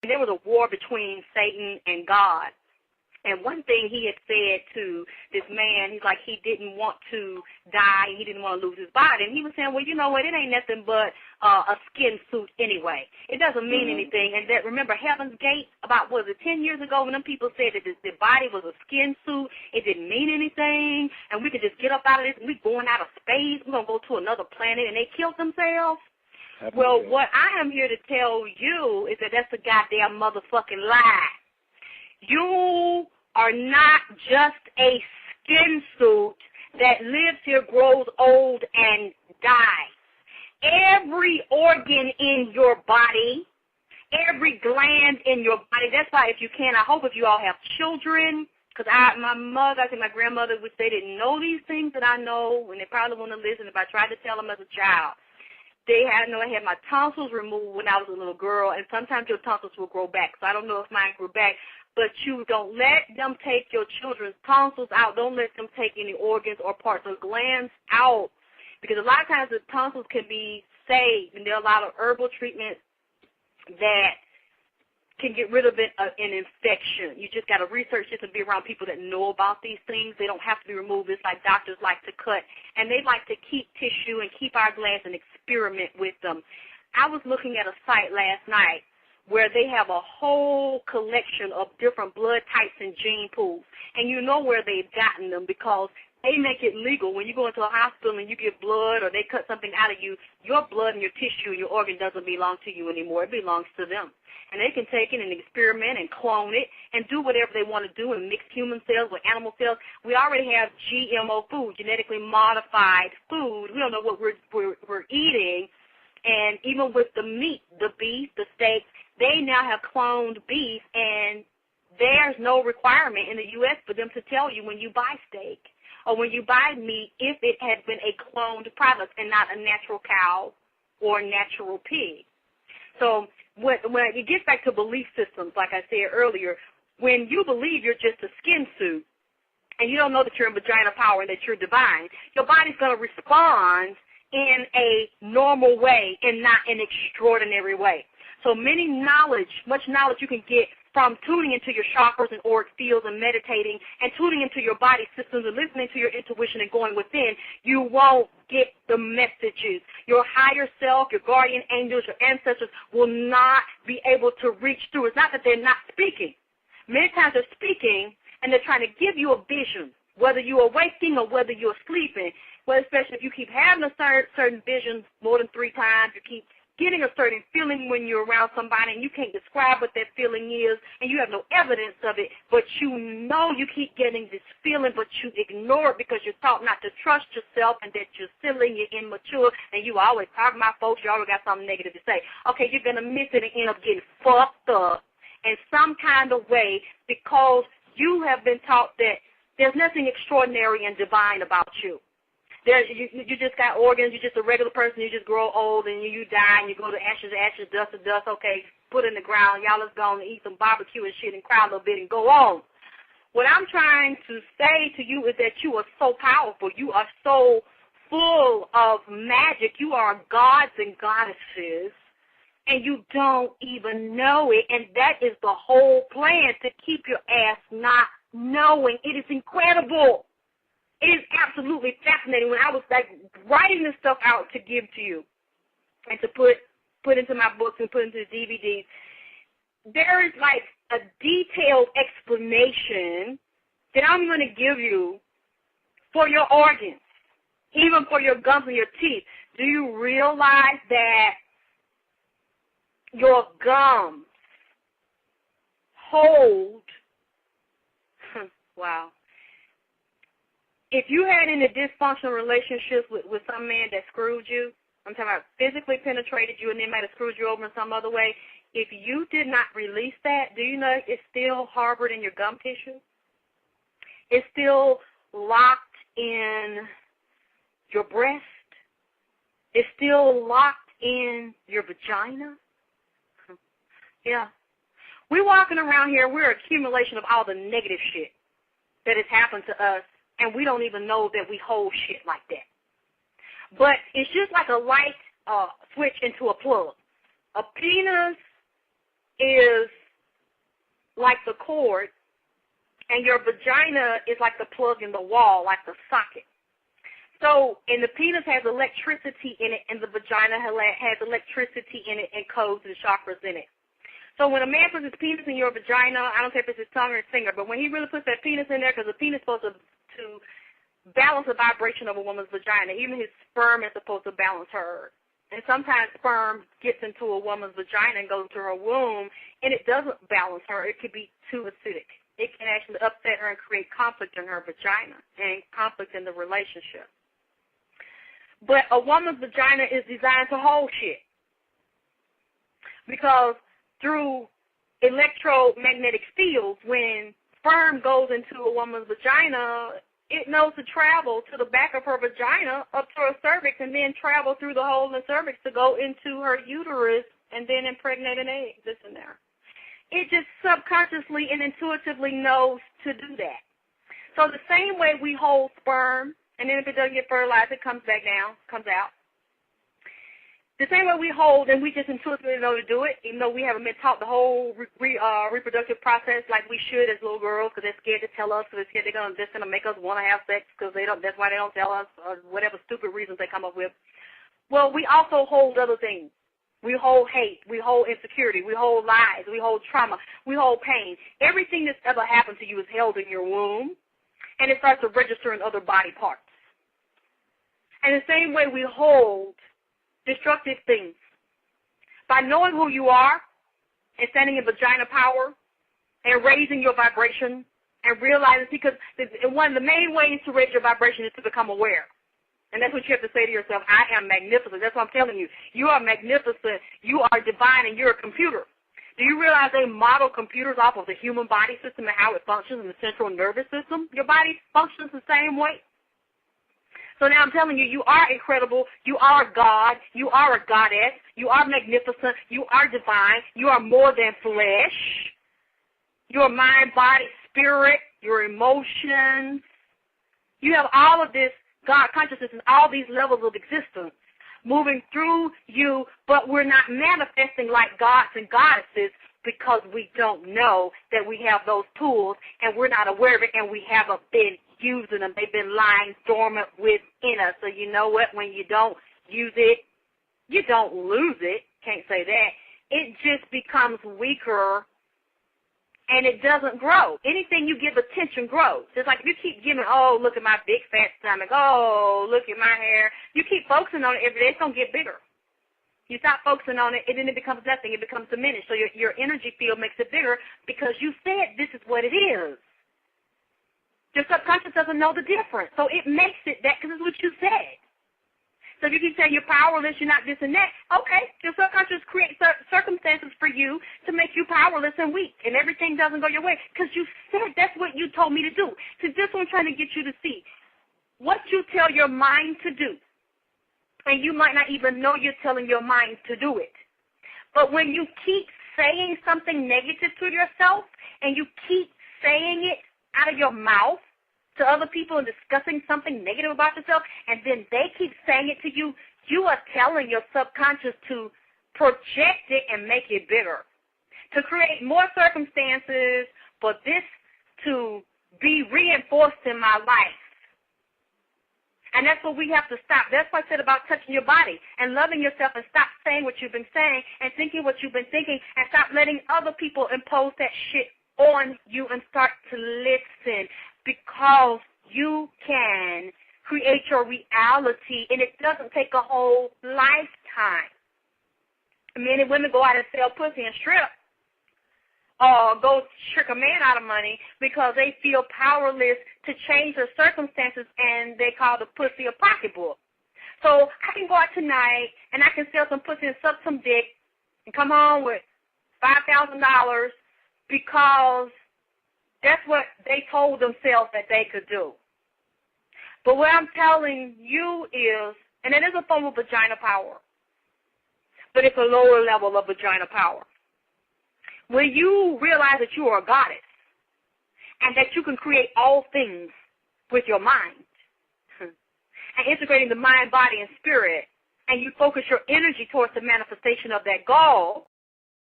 there was a war between Satan and God. And one thing he had said to this man, he's like, he didn't want to die, he didn't want to lose his body. And he was saying, well, you know what, it ain't nothing but a skin suit anyway. It doesn't mean anything. And that, remember, Heaven's Gate, about, was it 10 years ago, when them people said that the body was a skin suit, it didn't mean anything, and we could just get up out of this, and we going out of space, we're going to go to another planet, and they killed themselves. Well, what I am here to tell you is that that's a goddamn motherfucking lie. You are not just a skin suit that lives here, grows old, and dies. Every organ in your body, every gland in your body, that's why if you can, I hope if you all have children, because my mother, I think my grandmother, which they didn't know these things that I know, and they probably wouldn't listen if I tried to tell them as a child. I had my tonsils removed when I was a little girl, and sometimes your tonsils will grow back. So I don't know if mine grew back. But you don't let them take your children's tonsils out. Don't let them take any organs or parts of glands out. Because a lot of times the tonsils can be saved, and there are a lot of herbal treatments that can get rid of an infection. You just got to research this and be around people that know about these things. They don't have to be removed. It's like doctors like to cut. And they like to keep tissue and keep our glands and experiment with them. I was looking at a site last night where they have a whole collection of different blood types and gene pools. And you know where they've gotten them because they make it legal. When you go into a hospital and you give blood or they cut something out of you, your blood and your tissue and your organ doesn't belong to you anymore. It belongs to them. And they can take it and experiment and clone it and do whatever they want to do and mix human cells with animal cells. We already have GMO food, genetically modified food. We don't know what we're eating. And even with the meat, the beef, the steak, they now have cloned beef, and there's no requirement in the U.S. for them to tell you when you buy steak or when you buy meat if it has been a cloned product and not a natural cow or natural pig. So when it gets back to belief systems, like I said earlier, when you believe you're just a skin suit and you don't know that you're in vagina power and that you're divine, your body's going to respond in a normal way and not an extraordinary way. So much knowledge you can get from tuning into your chakras and auric fields and meditating and tuning into your body systems and listening to your intuition and going within, you won't get the messages. Your higher self, your guardian angels, your ancestors will not be able to reach through. It's not that they're not speaking. Many times they're speaking and they're trying to give you a vision, whether you're waking or whether you're sleeping. Well, especially if you keep having a certain vision more than 3 times, you keep getting a certain feeling when you're around somebody and you can't describe what that feeling is and you have no evidence of it, but you know you keep getting this feeling, but you ignore it because you're taught not to trust yourself and that you're silly, you're immature, and you always talk about folks, you always got something negative to say. Okay, you're going to miss it and end up getting fucked up in some kind of way because you have been taught that there's nothing extraordinary and divine about you. You just got organs, you're just a regular person, you just grow old and you die and you go to ashes, dust to dust, okay, put in the ground, y'all let's go and eat some barbecue and shit and cry a little bit and go on. What I'm trying to say to you is that you are so powerful, you are so full of magic, you are gods and goddesses, and you don't even know it, and that is the whole plan, to keep your ass not knowing. It is incredible. It is absolutely fascinating. When I was like writing this stuff out to give to you and to put into my books and put into the DVDs, there is like a detailed explanation that I'm going to give you for your organs, even for your gums and your teeth. Do you realize that your gums hold, wow, if you had any dysfunctional relationships with some man that screwed you, I'm talking about physically penetrated you and then might have screwed you over in some other way, if you did not release that, do you know it's still harbored in your gum tissue? It's still locked in your breast. It's still locked in your vagina. Yeah. We're walking around here, we're an accumulation of all the negative shit that has happened to us, and we don't even know that we hold shit like that. But it's just like a light switch into a plug. A penis is like the cord, and your vagina is like the plug in the wall, like the socket. So, and the penis has electricity in it, and the vagina has electricity in it and codes and chakras in it. So when a man puts his penis in your vagina, I don't care if it's his tongue or his finger, but when he really puts that penis in there, because the penis is supposed to balance the vibration of a woman's vagina. Even his sperm is supposed to balance hers. And sometimes sperm gets into a woman's vagina and goes to her womb, and it doesn't balance her. It could be too acidic. It can actually upset her and create conflict in her vagina and conflict in the relationship. But a woman's vagina is designed to hold shit. Because through electromagnetic fields, when sperm goes into a woman's vagina, it knows to travel to the back of her vagina up to her cervix and then travel through the hole in the cervix to go into her uterus and then impregnate an egg that's in there. It just subconsciously and intuitively knows to do that. So the same way we hold sperm, and then if it doesn't get fertilized, it comes back down, comes out. The same way we hold, and we just intuitively know to do it, even though we haven't been taught the whole reproductive process like we should as little girls, because they're scared to tell us, because they're scared they're going to make us want to have sex, because that's why they don't tell us, or whatever stupid reasons they come up with. Well, we also hold other things. We hold hate. We hold insecurity. We hold lies. We hold trauma. We hold pain. Everything that's ever happened to you is held in your womb, and it starts to register in other body parts. And the same way we hold destructive things. By knowing who you are and standing in vagina power and raising your vibration and realizing, because one of the main ways to raise your vibration is to become aware. And that's what you have to say to yourself, I am magnificent. That's what I'm telling you. You are magnificent. You are divine, and you're a computer. Do you realize they model computers off of the human body system and how it functions in the central nervous system? Your body functions the same way. So now I'm telling you, you are incredible, you are God, you are a goddess, you are magnificent, you are divine, you are more than flesh. Your mind, body, spirit, your emotions. You have all of this God consciousness and all these levels of existence moving through you, but we're not manifesting like gods and goddesses because we don't know that we have those tools and we're not aware of it and we haven't been using them. They've been lying dormant within us. So you know what? When you don't use it, you don't lose it. Can't say that. It just becomes weaker and it doesn't grow. Anything you give attention grows. Just like if you keep giving, oh, look at my big fat stomach. Oh, look at my hair. You keep focusing on it every day, it's going to get bigger. You stop focusing on it, and then it becomes nothing. It becomes diminished. So your energy field makes it bigger because you said this is what it is. Your subconscious doesn't know the difference. So it makes it that because it's what you said. So if you keep saying you're powerless, you're not this and that, okay, your subconscious creates circumstances for you to make you powerless and weak, and everything doesn't go your way because you said that's what you told me to do. So this is what I'm trying to get you to see. What you tell your mind to do, and you might not even know you're telling your mind to do it. But when you keep saying something negative to yourself, and you keep saying it out of your mouth to other people and discussing something negative about yourself, and then they keep saying it to you, you are telling your subconscious to project it and make it bigger, to create more circumstances for this to be reinforced in my life. And that's what we have to stop. That's what I said about touching your body and loving yourself, and stop saying what you've been saying and thinking what you've been thinking, and stop letting other people impose that shit on you and start to listen, because you can create your reality, and it doesn't take a whole lifetime. Men and women go out and sell pussy and strip, or go trick a man out of money because they feel powerless to change their circumstances, and they call the pussy a pocketbook. So I can go out tonight and I can sell some pussy and suck some dick and come home with $5,000 because that's what they told themselves that they could do. But what I'm telling you is, and it is a form of vagina power, but it's a lower level of vagina power. When you realize that you are a goddess and that you can create all things with your mind, and integrating the mind, body, and spirit, and you focus your energy towards the manifestation of that goal,